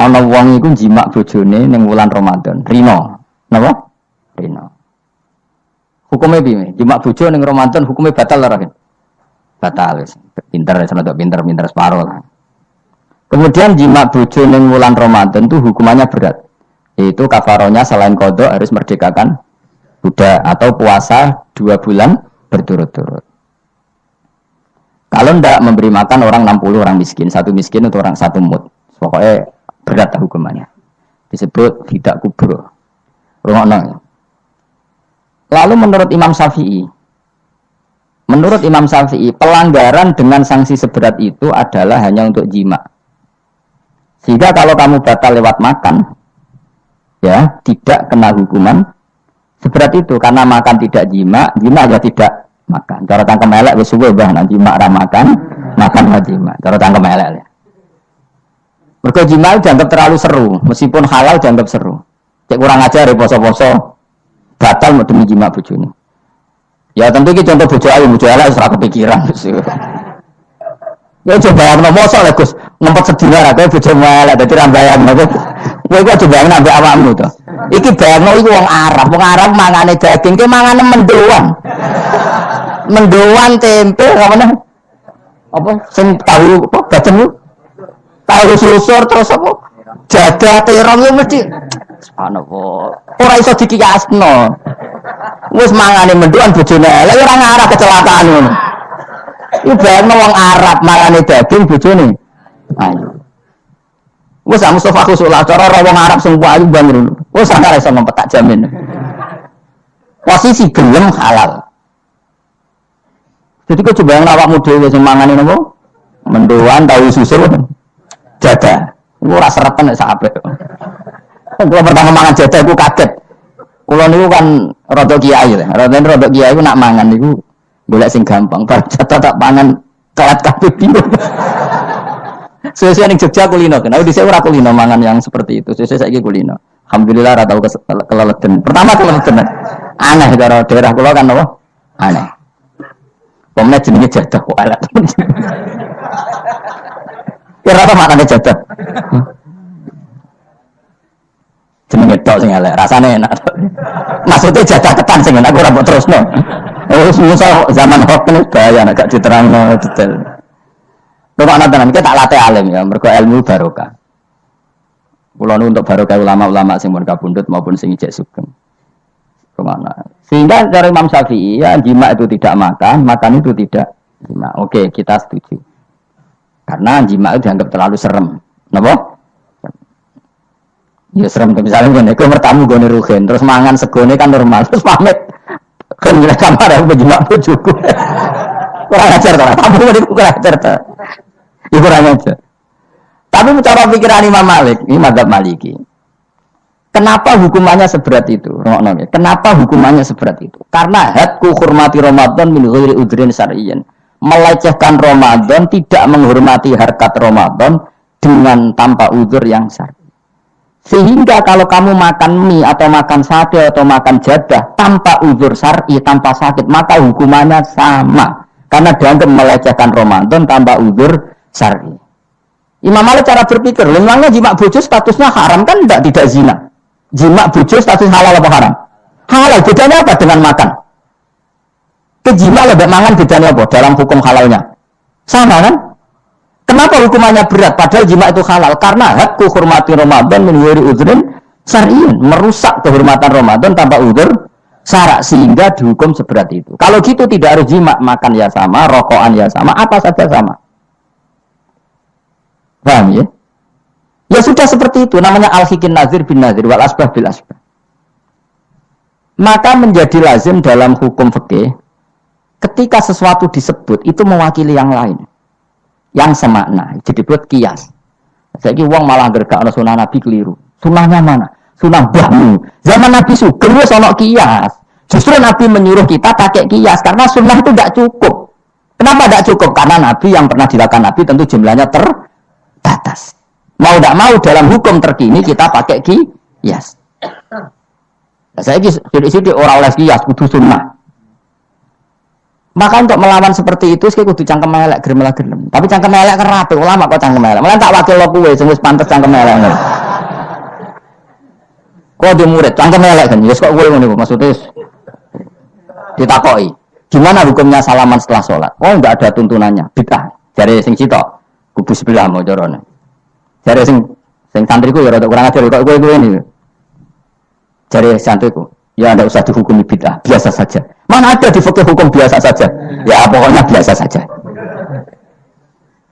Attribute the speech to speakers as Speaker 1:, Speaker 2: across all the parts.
Speaker 1: ana wong iku jimak bojone ning wulan Ramadan. Rino. Napa? Rino. Hukumnya piye? Jimak bojo ning Ramadan hukumnya batal ora? Batal wis. Pinter pinter separo lah. Kemudian jimak bojo ning wulan Ramadan itu hukumannya berat. Yaitu kafaronya selain qada harus merdekakan budak atau puasa 2 bulan berturut-turut. Kalau ndak memberi makan orang 60 orang miskin, satu miskin untuk orang satu mud. Pokoknya berat hukumannya. Disebut tidak kubro. Rungokno. Lalu menurut Imam Syafi'i, pelanggaran dengan sanksi seberat itu adalah hanya untuk jima. Sehingga kalau kamu batal lewat makan, ya tidak kena hukuman seberat itu karena makan tidak jima ya tidak makan. Cara tangkem elek wis suwe mbah nang jima ra makan ra jima. Cara tangkem elek. Mergo jima dianggap terlalu seru, meskipun halal dianggap seru. Cek kurang ajar poso-poso batal demi jima bojone. Ya tentu iki contoh bojo ayu, bojo elek wis ora kepikiran. Ya coba ana mosok lek Gus, ngempet sedina ra kowe bojo elek dadi ra bayangno. Kowe kok coba nambah awakmu to. Iki bayangno iku wong Arab mangane daging, ki mangane mendoan. Mendoan tempe apa sing tahu apa bacem tahu susur terus apa jadah terong yo mesti subhanallah ora iso dikiyasno wis mangane mendoan bojone elek ora ngarah kecelakaan ngono iki bayangno wong Arab mangane daging bojone ayo wis Mustafa khusulah cara wong Arab sing ayu bangun wis ora iso ngempet tak jamin posisi gelem halal. Jadi kau coba yang awakmu dhewe sing mangane napa? Mendoan tahu susul jadah. Iku ora serepen nek sak apik. Kula pertama mangan jadah iku kaget. Kula niku kan rada kiai lho. Rada kiai iku nak mangan niku golek sing gampang. Bar jadah tak pangan telat kabeh bingung. Sesuk ning Jogja kulino kan. Aku dhisik ora kulino mangan yang seperti itu. Sesuk saiki kulino. Alhamdulillah ora tau keleleden. Pertama keleleden. Aneh karo daerah kula kan napa? Aneh. Pemene jenenge jadah kok elek. Kira apa makane jadah? Jenenge tok sing elek, rasane enak. Maksudnya jadah ketan sing enak ora mbok terusno. Wis musa zaman hock ini bahaya nek gak diterangno detail. Rumah tenan kita tak latih alim ya, mergo ilmu barokah. Kula nu untuk barokah ulama-ulama sing mun kabundut maupun sing ijek sugeng. Kemana? Sehingga dari Imam Syafi'i ya jima itu tidak makan itu tidak jima. Oke, kita setuju. Karena jima itu dianggap terlalu serem. Napa? Ya serem misalnya ngene, kowe mertamu gone rugen, terus mangan segone kan normal, terus pamit. Kan nilai kamar aku jima bojoku. Kurang ajar to, tamu niku kurang ajar to. Ya kurang ajar. Tapi cara pikiran Imam Malik, ini mazhab Maliki. Kenapa hukumannya seberat itu? Kenapa hukumannya seberat itu? Karena hadku hormati Ramadan min ghairi udrin syar'iyyin. Melecehkan Ramadan, tidak menghormati harkat Ramadan dengan tanpa udzur yang syar'i. Sehingga kalau kamu makan mie atau makan sate atau makan jadah tanpa udzur syar'i, tanpa sakit, maka hukumannya sama. Karena dianggap melecehkan Ramadan tanpa udzur syar'i. Imam Malik cara berpikir, memangnya jima bojo statusnya haram kan tidak zina. Jima bojo status halal apa haram? Halal, bedanya apa dengan makan? Kejima lebih mangan bedanya apa dalam hukum halalnya? Sama kan? Kenapa hukumannya berat padahal jima itu halal? Karena hakku hormati Ramadan min ghairi udzrin syar'iyyin, merusak kehormatan Ramadan tanpa udzur syara' sehingga dihukum seberat itu. Kalau gitu tidak harus jima, makan ya sama, rokokan ya sama, apa saja sama. Paham ya? Ya sudah seperti itu, namanya al-hikin nazir bin nazir wal asbah bil asbah. Maka menjadi lazim dalam hukum fikih ketika sesuatu disebut itu mewakili yang lain yang semakna, jadi buat kias. Saiki wong malah gergakno sunah Nabi keliru. Sunahnya mana? Sunah bahmu. Zaman Nabi Sugeng wis ana kias. Justru Nabi menyuruh kita pakai kias karena sunnah itu tidak cukup. Kenapa tidak cukup? Karena Nabi yang pernah dilakukan Nabi tentu jumlahnya terbatas. Mau tidak mau dalam hukum terkini kita pakai kias. Nah, saya sidik orang oleh kias kudu sunnah. Maka untuk melawan seperti itu saya kudu cangkem elek gerem. Tapi cangkem elek kan rapi ulama kok cangkem elek. Malah tak wakil lo kuwe sing wis pantes cangkem elek. Kok dia murid, cangkem elek kan? Yes kok kowe ngono maksudnya ditakoki. Gimana hukumnya salaman setelah sholat? Oh enggak ada tuntunannya, bid'ah. Jare sing sitok kubu sebelah mau carane. Jare sing santriku ya rada kurang ajar kok kowe ini. Jare santriku, ya enggak usah dihukumi bid'ah, biasa saja. Mana ada di fikih hukum biasa saja? Ya pokoknya biasa saja.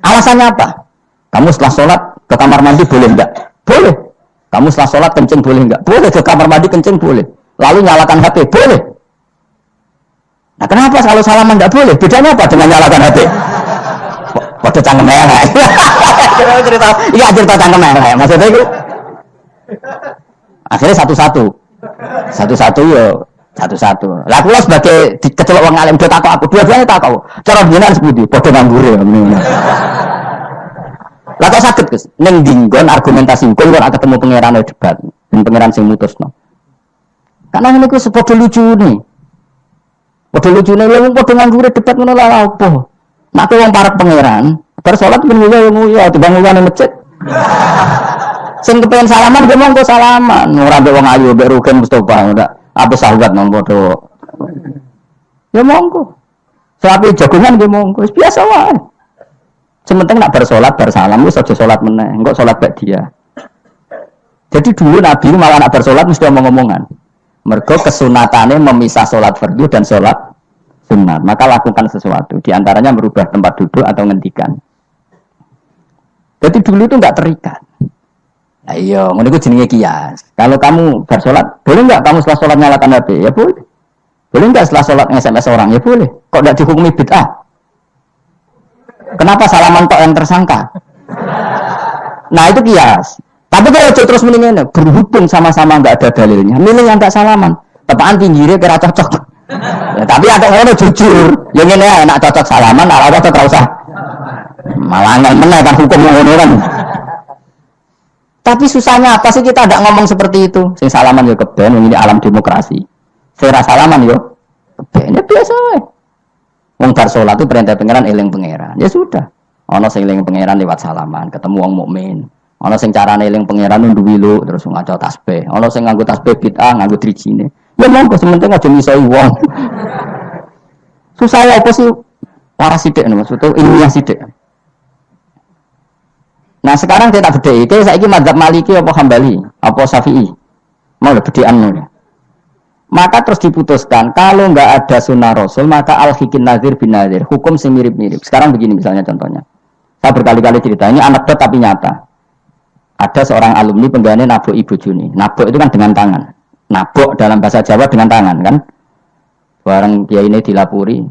Speaker 1: Alasannya apa? Kamu setelah sholat ke kamar mandi boleh enggak? Boleh. Kamu setelah sholat kencing boleh enggak? Boleh. Ke kamar mandi kencing boleh. Lalu nyalakan HP boleh. Nah kenapa kalau salaman enggak boleh? Bedanya apa dengan nyalakan HP? Waduh cangkem elek. Iya cerita cangkem elek. Maksudnya itu akhirnya satu-satu ya satu-satu. Lah kula sebagai kecelok wong alim do takok aku, dua-duanya takok. Cara jenengan sepundi? Padha nganggure. Lah kok saged Gus? Ning dinggon argumentasi hukum kok ketemu pangeran debat, pangeran sing mutusno. Karena niku sepadha lucune. Padha lucune lho padha nganggure debat ngono lha apa? Nek wong parek pangeran, bar salat ben nguyu timbang nguyu nang masjid. Sing kepengen salaman ge monggo salaman, ora mbek wong ayu mbek Rugen Mustofa ndak. Apa sahabat nang padha. Ya monggo. Sapi jagungan ge monggo, wis biasa wae. Sementing nak bersolat bersalam wis aja salat meneh, engko salat bak dia. Jadi dulu Nabi malah nak bersolat mesti omong-omongan. Mergo kesunatane memisah salat fardu dan salat sunat. Maka lakukan sesuatu, di antaranya merubah tempat duduk atau ngendikan. Jadi dulu itu enggak terikat. Nah iya, ngono iku jenenge kias. Kalau kamu bersolat, boleh enggak kamu setelah sholat nyalakan HP? Ya boleh. Boleh enggak setelah sholat nge-SMS orang? Ya boleh. Kok enggak dihukumi bid'ah? Kenapa salaman tok yang tersangka? Nah itu kias. Tapi kalau terus mendingin, berhubung sama-sama enggak ada dalilnya, milih yang enggak salaman. Tepaan pinggirnya kira cocok. Ya, tapi ada ngono jujur. Yang ini enak cocok salaman, ora cocok ora usah. Malah meneh kan hukum ngono kan. Tapi susahnya apa sih kita tidak ngomong seperti itu? Sing salaman yo keben, ini alam demokrasi. Sing ra salaman yo keben, ya biasa wae. Wong bar salat itu perintah pangeran eling pangeran. Ya sudah. Ana sing eling pangeran lewat salaman, ketemu wong mukmin. Ana sing carane eling pangeran nduwi lu terus ngaco tasbih. Ana sing nganggo tasbih bid'ah, nganggo drijine. Ya monggo sementing aja misoi wong. Susah ya apa sih? Waras sithik maksudnya ilmiah sithik. Nah sekarang kita bedai, kita saiki mazhab Maliki apa Hambali, apa Syafi'i, mau bedean ya. Maka terus diputuskan kalau nggak ada sunnah Rasul maka al-hikin nazir bin nazir, hukum sing mirip-mirip. Sekarang begini misalnya contohnya, saya berkali-kali cerita ini anekdot tapi nyata. Ada seorang alumni penggaweane nabok ibu Juni, nabok itu kan dengan tangan, nabok dalam bahasa Jawa dengan tangan kan. Bareng dia ini dilapuri,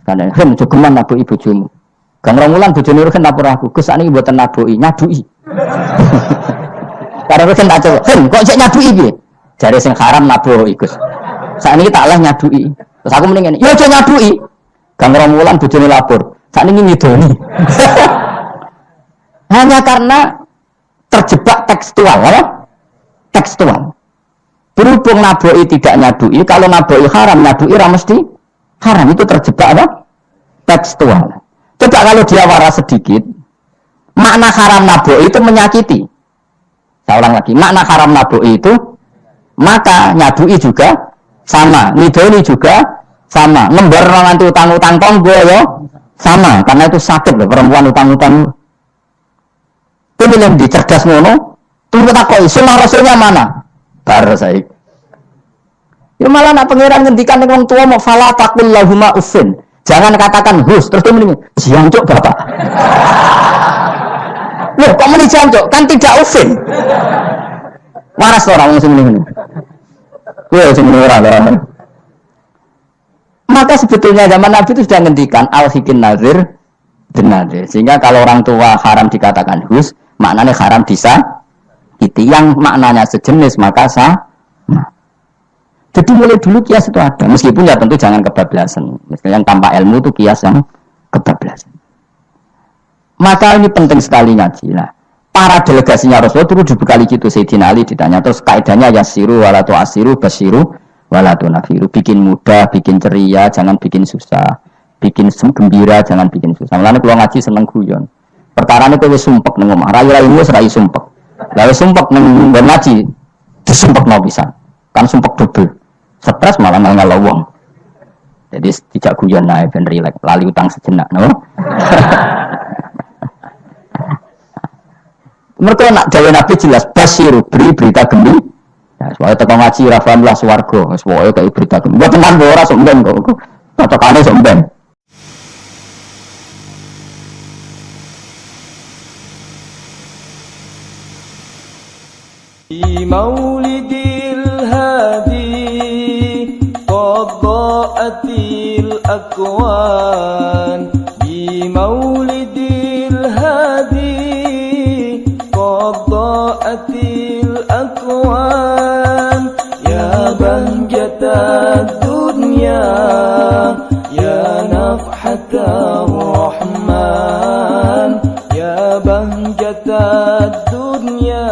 Speaker 1: karena kan jogeman nabok ibu Juni. Gang Romulan bojone kan lapor aku, Gus sakniki mboten nabuki, nyaduki. Karena kan tak coba, kok cek nyaduki piye? Jare sing haram nabuki, Gus. Sakniki tak leh nyaduki. Terus aku mending ngene, ya aja nyaduki. Gang Romulan bojone lapor, sakniki ngidoni. Hanya karena terjebak tekstual, ya? Tekstual. Berhubung nabuki tidak nyaduki, kalau nabuki haram, nyaduki ora mesti haram, itu terjebak apa? Tekstual. Coba kalau dia waras sedikit, makna haram naboi itu menyakiti. Saya ulang lagi, makna haram naboi itu, maka nyadui juga sama, nidoni juga sama, ngembar nanti utang-utang tonggo ya sama, karena itu sakit loh perempuan utang-utang. Itu yang dicerdas ngono, tunggu takoi, sunnah rasulnya mana? Baru saya. Ya malah nak pangeran ngendikan dengan orang tua mau fala taqul lahuma uffin. Jangan katakan hus, terus dia mending jancuk bapak. Loh, kok meni jancuk? Kan tidak ufin. Waras orang sing mending. Kowe sing ora lah. Maka sebetulnya zaman Nabi itu sudah ngendikan al-hikin nazir bin nazir. Sehingga kalau orang tua haram dikatakan hus, maknanya haram bisa itu yang maknanya sejenis maka sah. Jadi mulai dulu kias itu ada, meskipun ya tentu jangan kebablasan. Misalnya yang tanpa ilmu itu kias yang kebablasan. Maka ini penting sekali ngaji. Nah, para delegasinya Rasulullah dulu dibekali gitu. Sayyidina Ali ditanya, terus kaidahnya yasiru walatu asiru basiru walatu nafiru. Bikin mudah, bikin ceria, jangan bikin susah. Bikin gembira, jangan bikin susah. Mulanya kalau ngaji seneng guyon. Perkara ini kowe sumpek nang omah, rayu-rayu wis rai sumpek. Lah sumpek nang ngaji. disumpekno pisan. Kan sumpek double. Stres malah ngalah wong. Jadi tidak guyon nae ben rileks, lali utang sejenak, no. Mereka nak jawa Nabi jelas basiru, beri berita gembira. Ya, soalnya teko ngaji ra paham lah swarga, soalnya kayak berita gembira. Buat teman ora somben kok. Cocokane somben.
Speaker 2: Di maulidil hadi qad dha'atil akwan. Di maulidil hadi qad dha'atil akwan. Ya bahjatad dunya, ya nafhatar rahman, ya bahjatad dunya.